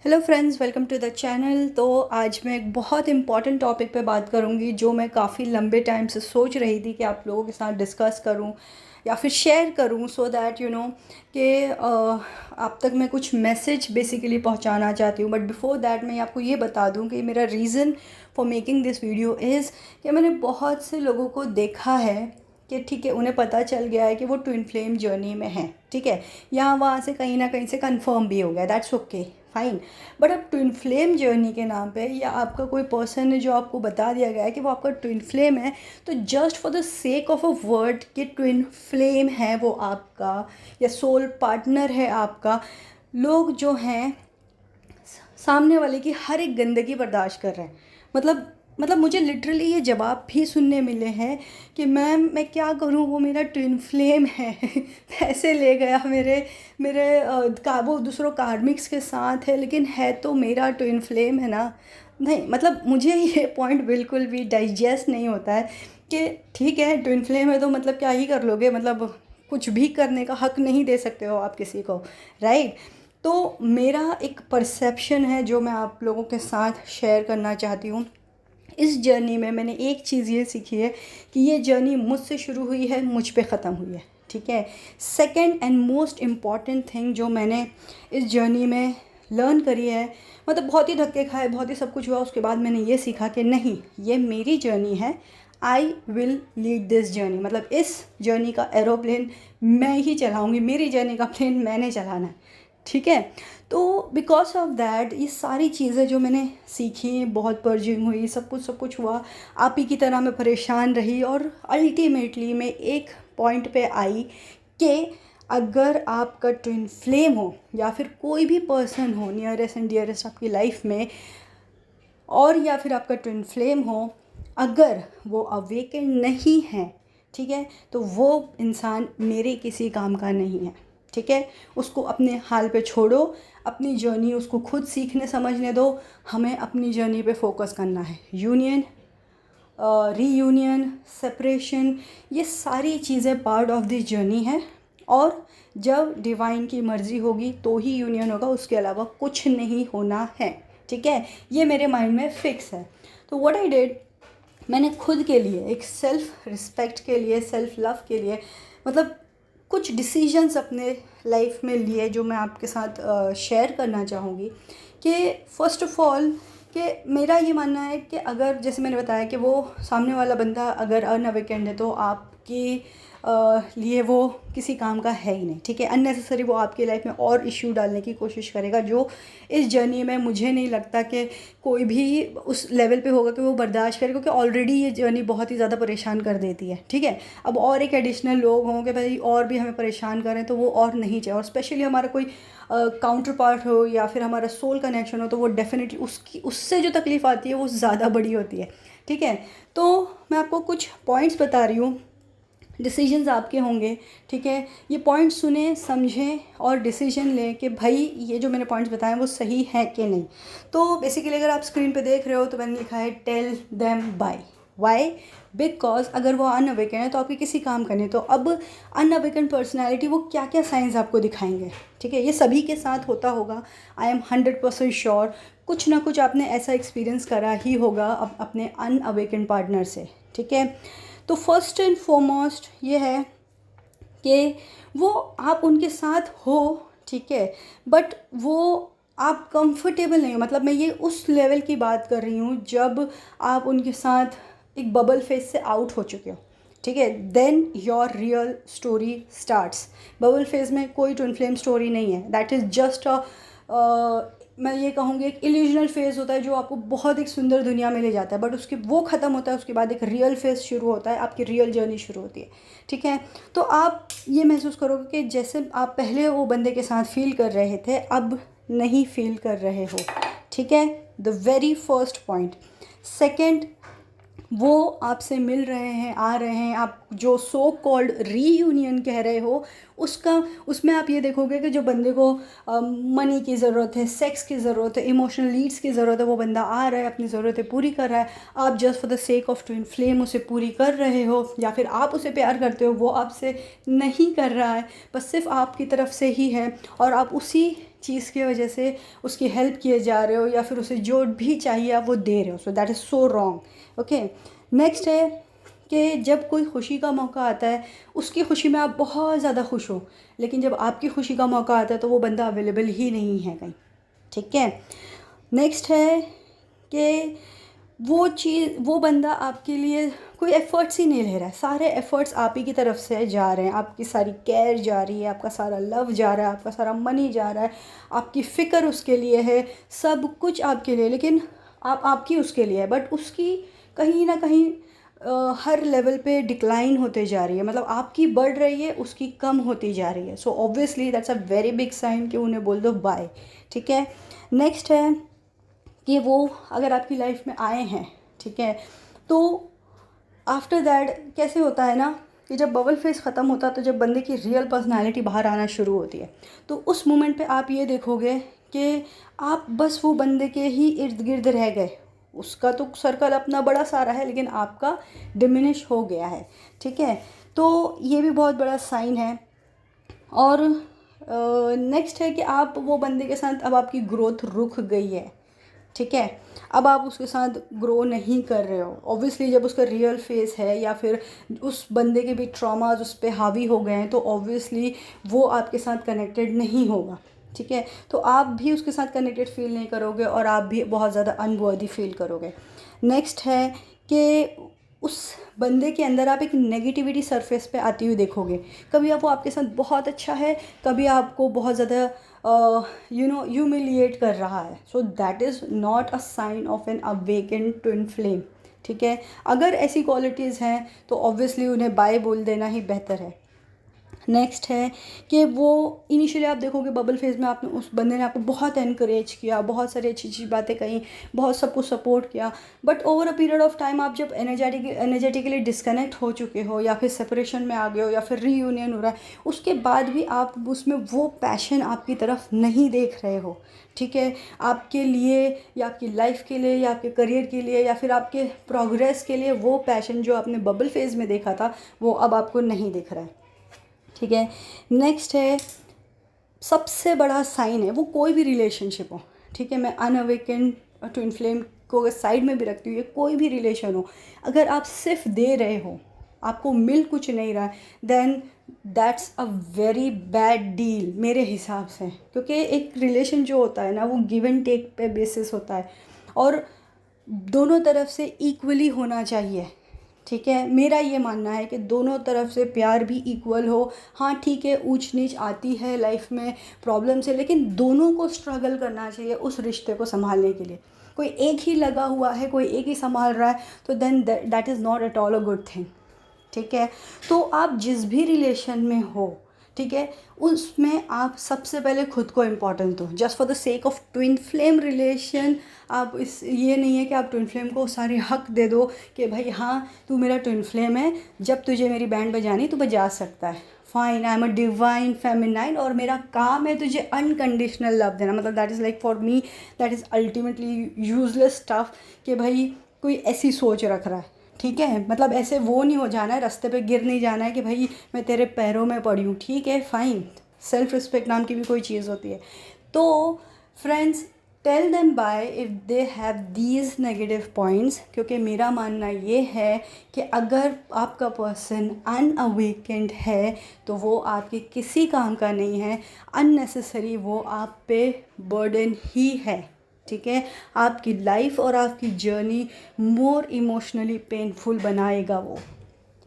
Hello friends, welcome to the channel. तो आज मैं एक बहुत इम्पॉर्टेंट टॉपिक पे बात करूँगी जो मैं काफ़ी लंबे टाइम से सोच रही थी कि आप लोगों के साथ डिस्कस करूँ या फिर शेयर करूँ, सो दैट यू नो कि आप तक मैं कुछ मैसेज बेसिकली पहुँचाना चाहती हूँ। बट बिफोर दैट मैं आपको ये बता दूँ कि मेरा reason for making this video is कि मैंने बहुत से लोगों को देखा है कि ठीक है, उन्हें पता चल गया है कि वो ट्विन फ्लेम जर्नी में हैं। ठीक है, यहाँ वहाँ से कहीं ना कहीं से कंफर्म भी हो गया, दैट्स ओके फाइन। बट अब ट्विन फ्लेम जर्नी के नाम पे या आपका कोई पर्सन है जो आपको बता दिया गया है कि वो आपका ट्विन फ्लेम है, तो just for the sake of a word कि ट्विन फ्लेम है वो आपका या सोल पार्टनर है आपका, लोग जो हैं सामने वाले की हर एक गंदगी बर्दाश्त कर रहे हैं। मतलब मुझे लिटरली ये जवाब भी सुनने मिले हैं कि मैम मैं क्या करूँ, वो मेरा ट्विन फ्लेम है पैसे ले गया मेरे मेरे वो दूसरों कार्मिक्स के साथ है, लेकिन है तो मेरा ट्विन फ्लेम है ना। नहीं, मतलब मुझे ये पॉइंट बिल्कुल भी डाइजेस्ट नहीं होता है कि ठीक है ट्विन फ्लेम है तो मतलब क्या ही कर लोगे, मतलब कुछ भी करने का हक नहीं दे सकते हो आप किसी को, राइट। तो मेरा एक परसेप्शन है जो मैं आप लोगों के साथ शेयर करना चाहती हूँ। इस जर्नी में मैंने एक चीज़ ये सीखी है कि ये जर्नी मुझसे शुरू हुई है, मुझ पे ख़त्म हुई है। ठीक है, second and most important thing जो मैंने इस जर्नी में लर्न करी है, मतलब बहुत ही धक्के खाए, बहुत ही सब कुछ हुआ, उसके बाद मैंने ये सीखा कि नहीं, ये मेरी जर्नी है, I will lead this journey. मतलब इस जर्नी का एरोप्लेन मैं ही चलाऊँगी, मेरी जर्नी का प्लेन मैंने चलाना है। ठीक है, तो बिकॉज ऑफ दैट ये सारी चीज़ें जो मैंने सीखी, बहुत पर्जिंग हुई, सब कुछ हुआ, आप ही की तरह मैं परेशान रही और अल्टीमेटली मैं एक पॉइंट पे आई कि अगर आपका ट्विन फ्लेम हो या फिर कोई भी पर्सन हो नियरेस्ट एंड डियरेस्ट आपकी लाइफ में, और या फिर आपका ट्विन फ्लेम हो, अगर वो अवेकन नहीं है, ठीक है, तो वो इंसान मेरे किसी काम का नहीं है। ठीक है, उसको अपने हाल पे छोड़ो, अपनी जर्नी उसको खुद सीखने समझने दो, हमें अपनी जर्नी पे फोकस करना है। यूनियन, रीयूनियन, सेपरेशन, ये सारी चीज़ें पार्ट ऑफ दिस जर्नी है, और जब डिवाइन की मर्ज़ी होगी तो ही यूनियन होगा, उसके अलावा कुछ नहीं होना है। ठीक है, ये मेरे माइंड में फिक्स है। तो व्हाट आई डिड, मैंने खुद के लिए एक सेल्फ रिस्पेक्ट के लिए, सेल्फ लव के लिए, मतलब कुछ डिसीजंस अपने लाइफ में लिए जो मैं आपके साथ शेयर करना चाहूँगी। कि फ़र्स्ट ऑफ़ ऑल कि मेरा ये मानना है कि अगर जैसे मैंने बताया कि वो सामने वाला बंदा अगर अनअवेकेंड है तो आपके लिए वो किसी काम का है ही नहीं। ठीक है, अननेसेसरी वो आपकी लाइफ में और इश्यू डालने की कोशिश करेगा, जो इस जर्नी में मुझे नहीं लगता कि कोई भी उस लेवल पे होगा कि वो बर्दाश्त करे, क्योंकि ऑलरेडी ये जर्नी बहुत ही ज़्यादा परेशान कर देती है। ठीक है, अब और एक एडिशनल लोग हों कि भाई और भी हमें परेशान करें तो वो और नहीं चाहिए, और स्पेशली हमारा कोई काउंटर पार्ट हो या फिर हमारा सोल कनेक्शन हो, तो वो डेफिनेटली उससे जो तकलीफ़ आती है वो ज़्यादा बड़ी होती है। ठीक है, तो मैं आपको कुछ पॉइंट्स बता रही हूँ, डिसीजंस आपके होंगे। ठीक है, ये पॉइंट्स सुने, समझें और डिसीजन लें कि भाई ये जो मैंने पॉइंट्स बताए वो सही है कि नहीं। तो बेसिकली अगर आप स्क्रीन पे देख रहे हो तो मैंने लिखा है tell them bye why, because अगर वो अनअवेकन है तो आपके किसी काम का नहीं। तो अब अनअवेकन पर्सनैलिटी वो क्या क्या साइंस आपको दिखाएंगे, ठीक है, ये सभी के साथ होता होगा, आई एम 100% श्योर। कुछ ना कुछ आपने ऐसा एक्सपीरियंस करा ही होगा अपने अनअवेकन पार्टनर से। ठीक है, तो फर्स्ट एंड फॉरमोस्ट ये है कि वो आप उनके साथ हो, ठीक है, बट वो आप कंफर्टेबल नहीं हो। मतलब मैं ये उस लेवल की बात कर रही हूँ जब आप उनके साथ एक बबल फेज से आउट हो चुके हो। ठीक है, then your real story starts. Bubble phase में कोई ट्विन फ्लेम स्टोरी नहीं है, दैट इज़ जस्ट अ, मैं ये कहूँगी एक इल्यूजनल फेज़ होता है जो आपको बहुत एक सुंदर दुनिया में ले जाता है, बट उसके वो ख़त्म होता है, उसके बाद एक रियल फेज़ शुरू होता है, आपकी रियल जर्नी शुरू होती है। ठीक है, तो आप ये महसूस करोगे कि जैसे आप पहले वो बंदे के साथ फील कर रहे थे अब नहीं फील कर रहे हो। ठीक है, the very first point. Second, वो आपसे मिल रहे हैं, आ रहे हैं, आप जो सो कॉल्ड रीयूनियन कह रहे हो, उसका उसमें आप ये देखोगे कि जो बंदे को मनी की ज़रूरत है, सेक्स की ज़रूरत है, इमोशनल नीड्स की ज़रूरत है, वो बंदा आ रहा है, अपनी ज़रूरतें पूरी कर रहा है। आप just for the sake of twin flame उसे पूरी कर रहे हो, या फिर आप उसे प्यार करते हो, वो आपसे नहीं कर रहा है, बस सिर्फ आपकी तरफ से ही है, और आप उसी चीज़ की वजह से उसकी हेल्प किए जा रहे हो या फिर उसे जो भी चाहिए आप वो दे रहे हो, सो that is so wrong. Okay, next है कि जब कोई खुशी का मौका आता है उसकी खुशी में आप बहुत ज़्यादा खुश हो, लेकिन जब आपकी खुशी का मौका आता है तो वो बंदा अवेलेबल ही नहीं है कहीं। ठीक है, नेक्स्ट है कि वो बंदा आपके लिए कोई एफ़र्ट्स ही नहीं ले रहा है, सारे एफ़र्ट्स आप ही की तरफ से जा रहे हैं, आपकी सारी केयर जा रही है, आपका सारा लव जा रहा है, आपका सारा मनी जा रहा है, आपकी फ़िक्र उसके लिए है, सब कुछ आपके लिए, लेकिन आपकी उसके लिए है, बट उसकी कहीं ना कहीं हर लेवल पे डिक्लाइन होते जा रही है, मतलब आपकी बढ़ रही है उसकी कम होती जा रही है। So obviously that's a very big sign कि उन्हें बोल दो बाय। ठीक है, नेक्स्ट है कि वो अगर आपकी लाइफ में आए हैं, ठीक है, तो आफ्टर दैट कैसे होता है ना कि जब बबल फेस ख़त्म होता है तो जब बंदे की रियल पर्सनालिटी बाहर आना शुरू होती है, तो उस मोमेंट पे आप ये देखोगे कि आप बस वो बंदे के ही इर्द गिर्द रह गए, उसका तो सर्कल अपना बड़ा सारा है लेकिन आपका डिमिनिश हो गया है। ठीक है, तो ये भी बहुत बड़ा साइन है। और नेक्स्ट है कि आप वो बंदे के साथ अब आपकी ग्रोथ रुक गई है। ठीक है, अब आप उसके साथ ग्रो नहीं कर रहे हो, ऑब्वियसली जब उसका रियल फेस है या फिर उस बंदे के भी ट्रॉमाज उस पर हावी हो गए हैं तो ऑब्वियसली वो आपके साथ कनेक्टेड नहीं होगा। ठीक है, तो आप भी उसके साथ कनेक्टेड फील नहीं करोगे और आप भी बहुत ज़्यादा अनवर्दी फील करोगे। नेक्स्ट है कि उस बंदे के अंदर आप एक नेगेटिविटी सरफेस पे आती हुई देखोगे, कभी आप वो आपके साथ बहुत अच्छा है, कभी आपको बहुत ज़्यादा ह्यूमिलिएट कर रहा है। So that is not a sign of an awakened twin flame. ठीक है, अगर ऐसी क्वालिटीज़ हैं तो ऑब्वियसली उन्हें बाय बोल देना ही बेहतर है। नेक्स्ट है कि वो इनिशियली आप देखोगे बबल फेज़ में आपने उस बंदे ने आपको बहुत एनकरेज किया, बहुत सारी अच्छी अच्छी बातें कही, बहुत सबको सपोर्ट किया, but over a period of time आप जब एनर्जेटिकली डिस्कनेक्ट हो चुके हो या फिर सेपरेशन में आ गए हो या फिर रीयूनियन हो रहा है, उसके बाद भी आप उसमें वो पैशन आपकी तरफ नहीं देख रहे हो। ठीक है, आपके लिए या आपकी लाइफ के लिए या आपके करियर के लिए या फिर आपके प्रोग्रेस के लिए वो पैशन जो आपने बबल फेज़ में देखा था वो अब आपको नहीं दिख रहा है। ठीक है, नेक्स्ट है सबसे बड़ा साइन है वो कोई भी रिलेशनशिप हो। ठीक है, मैं अनअवेकेंड ट्विन फ्लेम को अगर साइड में भी रखती हूँ, ये कोई भी रिलेशन हो, अगर आप सिर्फ दे रहे हो, आपको मिल कुछ नहीं रहा है, then that's a very bad deal मेरे हिसाब से, क्योंकि एक रिलेशन जो होता है ना वो गिव एंड टेक पे बेसिस होता है और दोनों तरफ से इक्वली होना चाहिए। ठीक है, मेरा ये मानना है कि दोनों तरफ से प्यार भी इक्वल हो। हाँ ठीक है, ऊंच नीच आती है लाइफ में, प्रॉब्लम से, लेकिन दोनों को स्ट्रगल करना चाहिए उस रिश्ते को संभालने के लिए। कोई एक ही लगा हुआ है, कोई एक ही संभाल रहा है, तो then that is not at all a good thing. ठीक है, तो आप जिस भी रिलेशन में हो, ठीक है, उसमें आप सबसे पहले खुद को इम्पोर्टेंट दो, just for the sake of twin flame relation. आप इस ये नहीं है कि आप ट्विन फ्लेम को सारे हक दे दो कि भाई हाँ तू मेरा ट्विन फ्लेम है, जब तुझे मेरी बैंड बजानी तो बजा सकता है, fine, I am a divine feminine और मेरा काम है तुझे अनकंडीशनल लव देना। मतलब that is like for me that is ultimately useless stuff कि भाई कोई ऐसी सोच रख रहा है। ठीक है, मतलब ऐसे वो नहीं हो जाना है, रास्ते पे गिर नहीं जाना है कि भाई मैं तेरे पैरों में पड़ी हूँ। ठीक है, फाइन, सेल्फ रिस्पेक्ट नाम की भी कोई चीज़ होती है। तो friends, tell them bye if they have these negative points, क्योंकि मेरा मानना ये है कि अगर आपका पर्सन अनअवेकेंड है तो वो आपके किसी काम का नहीं है, अननेसेसरी वो आप पे बर्डन ही है। ठीक है, आपकी लाइफ और आपकी जर्नी मोर इमोशनली पेनफुल बनाएगा वो।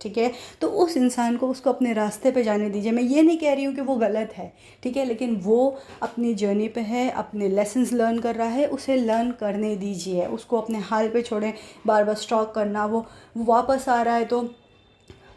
ठीक है, तो उस इंसान को उसको अपने रास्ते पे जाने दीजिए। मैं ये नहीं कह रही हूँ कि वो गलत है, ठीक है, लेकिन वो अपनी जर्नी पे है, अपने लेसन्स लर्न कर रहा है, उसे लर्न करने दीजिए, उसको अपने हाल पे छोड़ें। बार बार स्टॉक करना, वो वापस आ रहा है तो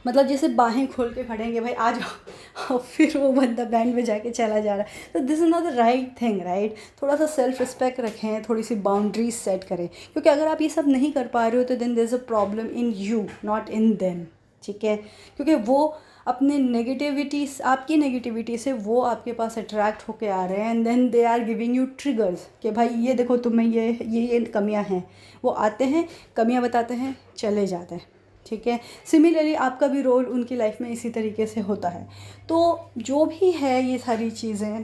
मतलब जैसे बाहें खोल के खड़ेंगे भाई आ जाओ और फिर वो बंदा बैंड में जाके चला जा रहा है, तो this is not the right thing, right. थोड़ा सा सेल्फ रिस्पेक्ट रखें, थोड़ी सी बाउंड्रीज सेट करें, क्योंकि अगर आप ये सब नहीं कर पा रहे हो तो then there is a problem in you, not in them. ठीक है, क्योंकि वो अपने नेगेटिविटी, आपकी नेगेटिविटी से वो आपके पास अट्रैक्ट होके आ रहे हैं and then they are giving you triggers कि भाई ये देखो तुम्हें ये कमियां हैं। वो आते हैं, कमियां बताते हैं, चले जाते हैं। ठीक है, सिमिलरली आपका भी रोल उनकी लाइफ में इसी तरीके से होता है। तो जो भी है ये सारी चीज़ें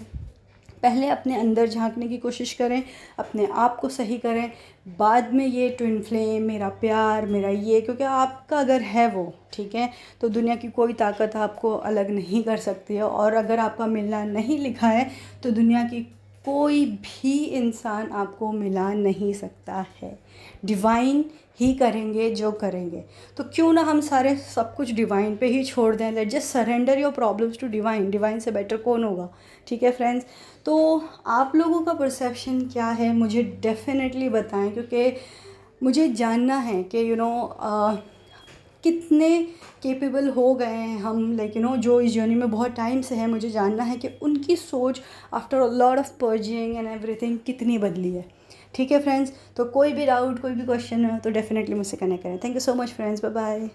पहले अपने अंदर झांकने की कोशिश करें, अपने आप को सही करें, बाद में ये ट्विन फ्लेम, मेरा प्यार, मेरा ये, क्योंकि आपका अगर है वो, ठीक है, तो दुनिया की कोई ताकत आपको अलग नहीं कर सकती है। और अगर आपका मिलना नहीं लिखा है तो दुनिया की कोई भी इंसान आपको मिला नहीं सकता है। डिवाइन ही करेंगे जो करेंगे। तो क्यों ना हम सारे सब कुछ डिवाइन पे ही छोड़ दें। Let just surrender your problems to divine. Divine से बेटर कौन होगा? ठीक है फ्रेंड्स, तो आप लोगों का परसेप्शन क्या है मुझे डेफिनेटली बताएं, क्योंकि मुझे जानना है कि कितने केपेबल हो गए हैं हम, लाइक जो इस जर्नी में बहुत टाइम से है। मुझे जानना है कि उनकी सोच after a lot of purging and everything कितनी बदली है। ठीक है फ्रेंड्स, तो कोई भी डाउट, कोई भी क्वेश्चन है तो डेफिनेटली मुझसे कनेक्ट करें। Thank you so much friends, bye bye.